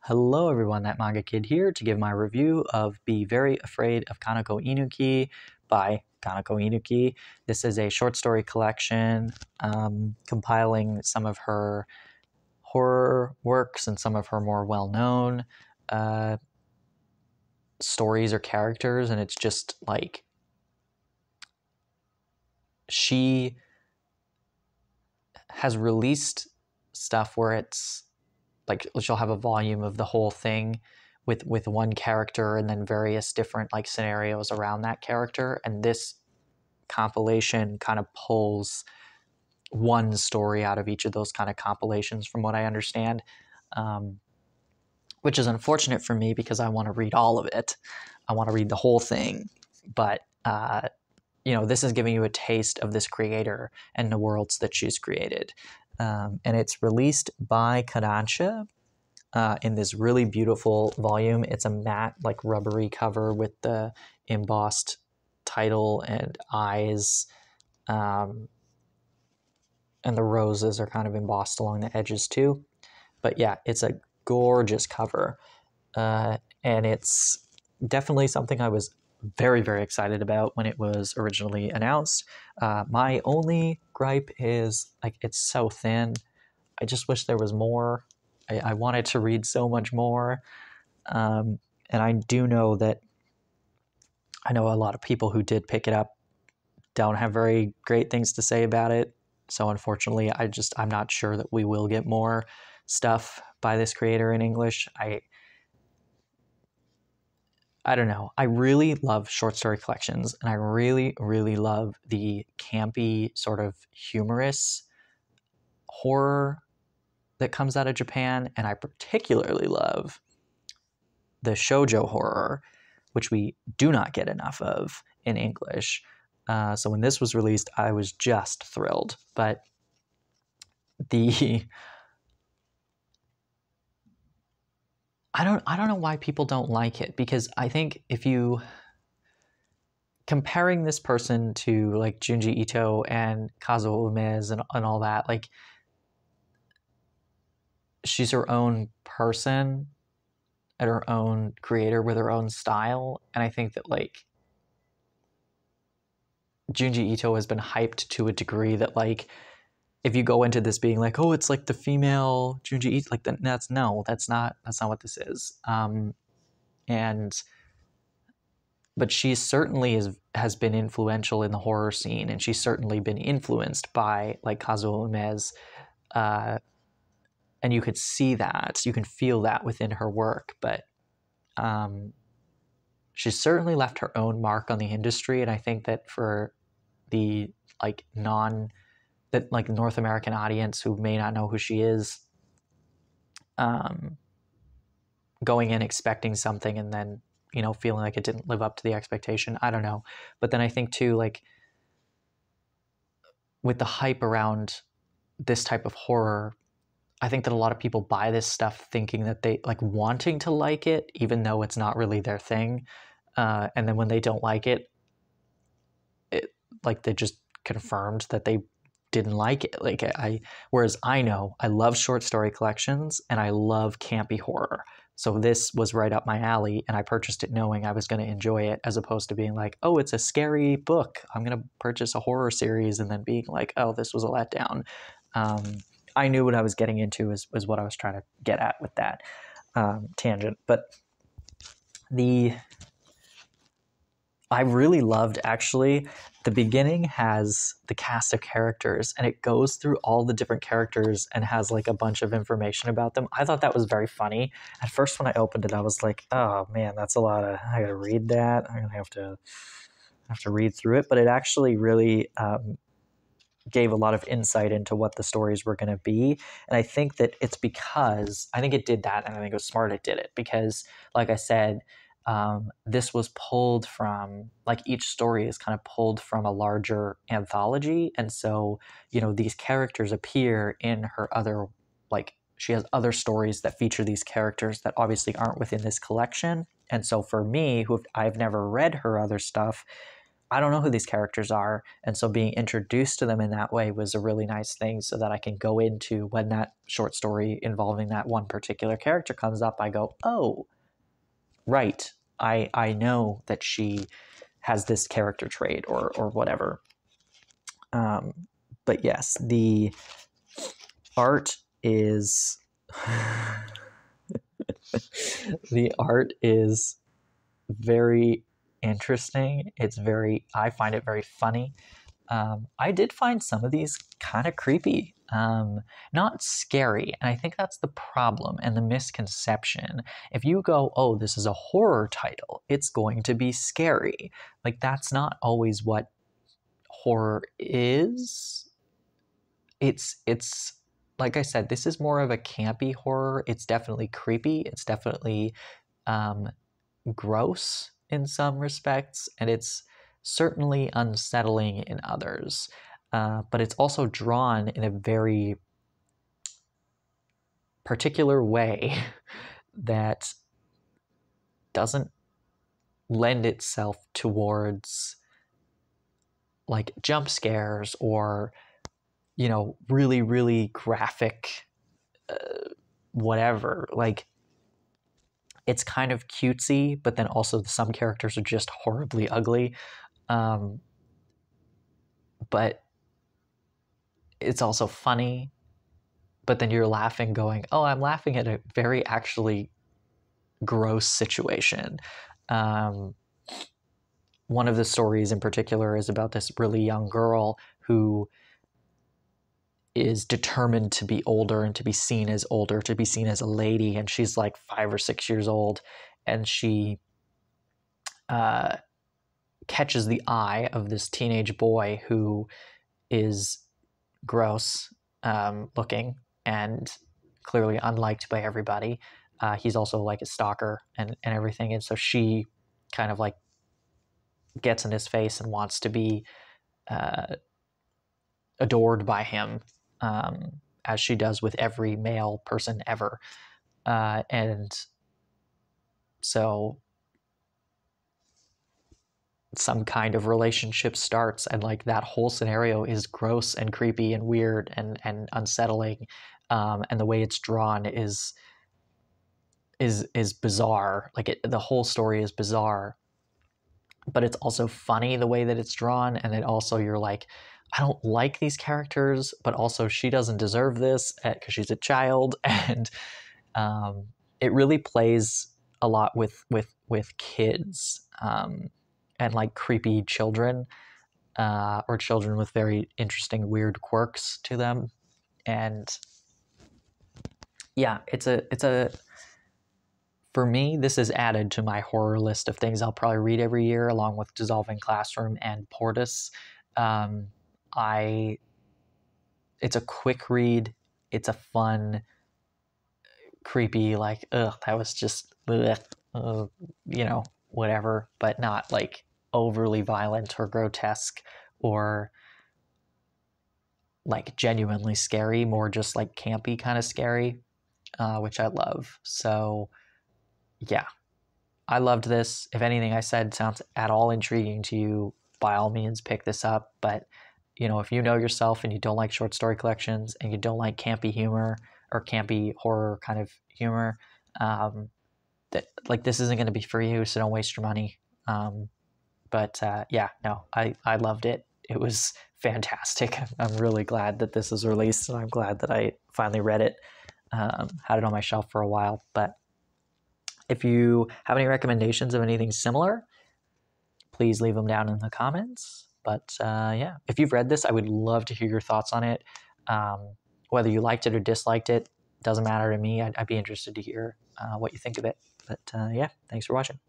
Hello everyone, that Manga Kid here to give my review of Be Very Afraid of Kanako Inuki by Kanako Inuki. This is a short story collection compiling some of her horror works and some of her more well-known stories or characters, and it's just like she has released stuff where it's like she'll have a volume of the whole thing with one character and then various different like scenarios around that character, and this compilation kind of pulls one story out of each of those kind of compilations from what I understand, which is unfortunate for me because I want to read all of it. I want to read the whole thing, but this is giving you a taste of this creator and the worlds that she's created. And it's released by Kanako in this really beautiful volume. It's a matte, like rubbery cover with the embossed title and eyes, and the roses are kind of embossed along the edges too. But yeah, it's a gorgeous cover, and it's definitely something I was very, very excited about when it was originally announced. My only gripe is like it's so thin. I just wish there was more. I wanted to read so much more, and I do know that I know a lot of people who did pick it up don't have very great things to say about it. So unfortunately, I'm not sure that we will get more stuff by this creator in English. I don't know. I really love short story collections, and I really, really love the campy, sort of humorous horror that comes out of Japan, and I particularly love the shoujo horror, which we do not get enough of in English. So when this was released, I was just thrilled. But I don't know why people don't like it, because I think if you comparing this person to like Junji Ito and Kazuo Ume's and all that, like she's her own person and her own creator with her own style, and I think that like Junji Ito has been hyped to a degree that like if you go into this being like, oh, it's like the female Junji Ito, like that's not what this is. But she certainly has been influential in the horror scene, and she's certainly been influenced by like Kazuo Ume's, and you could see that, you can feel that within her work. But she's certainly left her own mark on the industry, and I think that for the like North American audience who may not know who she is, going in expecting something and then feeling like it didn't live up to the expectation, I don't know. But then I think too, like with the hype around this type of horror, I think that a lot of people buy this stuff thinking that they like wanting to like it, even though it's not really their thing. And then when they don't like it, like they just confirmed that they didn't like it. Like whereas I know I love short story collections and I love campy horror. So this was right up my alley, and I purchased it knowing I was going to enjoy it, as opposed to being like, oh, it's a scary book, I'm going to purchase a horror series, and then being like, oh, this was a letdown. I knew what I was getting into is what I was trying to get at with that tangent. But I really loved, actually, the beginning has the cast of characters, and it goes through all the different characters and has like a bunch of information about them. I thought that was very funny. At first when I opened it, I was like, oh man, that's a lot of, I gotta read that. I'm gonna have to read through it. But it actually really gave a lot of insight into what the stories were going to be. And I think that it's because I think it did that, and I think it was smart it did it, because like I said, this was pulled from, like, each story is kind of pulled from a larger anthology. And so these characters appear in her other, like she has other stories that feature these characters that obviously aren't within this collection. And so for me, I've never read her other stuff, I don't know who these characters are. And so being introduced to them in that way was a really nice thing, so that I can go into when that short story involving that one particular character comes up, I go, oh, right. I know that she has this character trait or whatever. But yes, the art is the art is very interesting. I find it very funny. I did find some of these kind of creepy, not scary. And I think that's the problem and the misconception. If you go, oh, this is a horror title, it's going to be scary. Like, that's not always what horror is. It's like I said, this is more of a campy horror. It's definitely creepy. It's definitely gross in some respects, and it's certainly unsettling in others. But it's also drawn in a very particular way that doesn't lend itself towards like jump scares or, you know, really, really graphic whatever. Like, it's kind of cutesy, but then also some characters are just horribly ugly. But it's also funny, but then you're laughing going, oh, I'm laughing at a very actually gross situation. One of the stories in particular is about this really young girl who is determined to be older and to be seen as older, to be seen as a lady. And she's like 5 or 6 years old, and she catches the eye of this teenage boy who is gross looking and clearly unliked by everybody. He's also like a stalker and everything. And so she kind of like gets in his face and wants to be adored by him, as she does with every male person ever. And so some kind of relationship starts, and like that whole scenario is gross and creepy and weird and unsettling. And the way it's drawn is bizarre. Like the whole story is bizarre, but it's also funny the way that it's drawn. And then also you're like, I don't like these characters, but also she doesn't deserve this because she's a child. And it really plays a lot with kids, and like creepy children, or children with very interesting, weird quirks to them. And yeah, it's a for me, this is added to my horror list of things I'll probably read every year, along with Dissolving Classroom and Portis. It's a quick read. It's a fun, creepy, like, ugh, that was just, ugh, you know, whatever, but not like overly violent or grotesque or like genuinely scary, more just like campy kind of scary, which I love. So yeah, I loved this. If anything I said sounds at all intriguing to you, by all means pick this up. But you know, if you know yourself and you don't like short story collections and you don't like campy humor or campy horror kind of humor, that like this isn't going to be for you, so don't waste your money. But yeah, no, I loved it. It was fantastic. I'm really glad that this is released, and I'm glad that I finally read it. Had it on my shelf for a while. But if you have any recommendations of anything similar, please leave them down in the comments. But yeah, if you've read this, I would love to hear your thoughts on it. Whether you liked it or disliked it, doesn't matter to me. I'd be interested to hear what you think of it. But yeah, thanks for watching.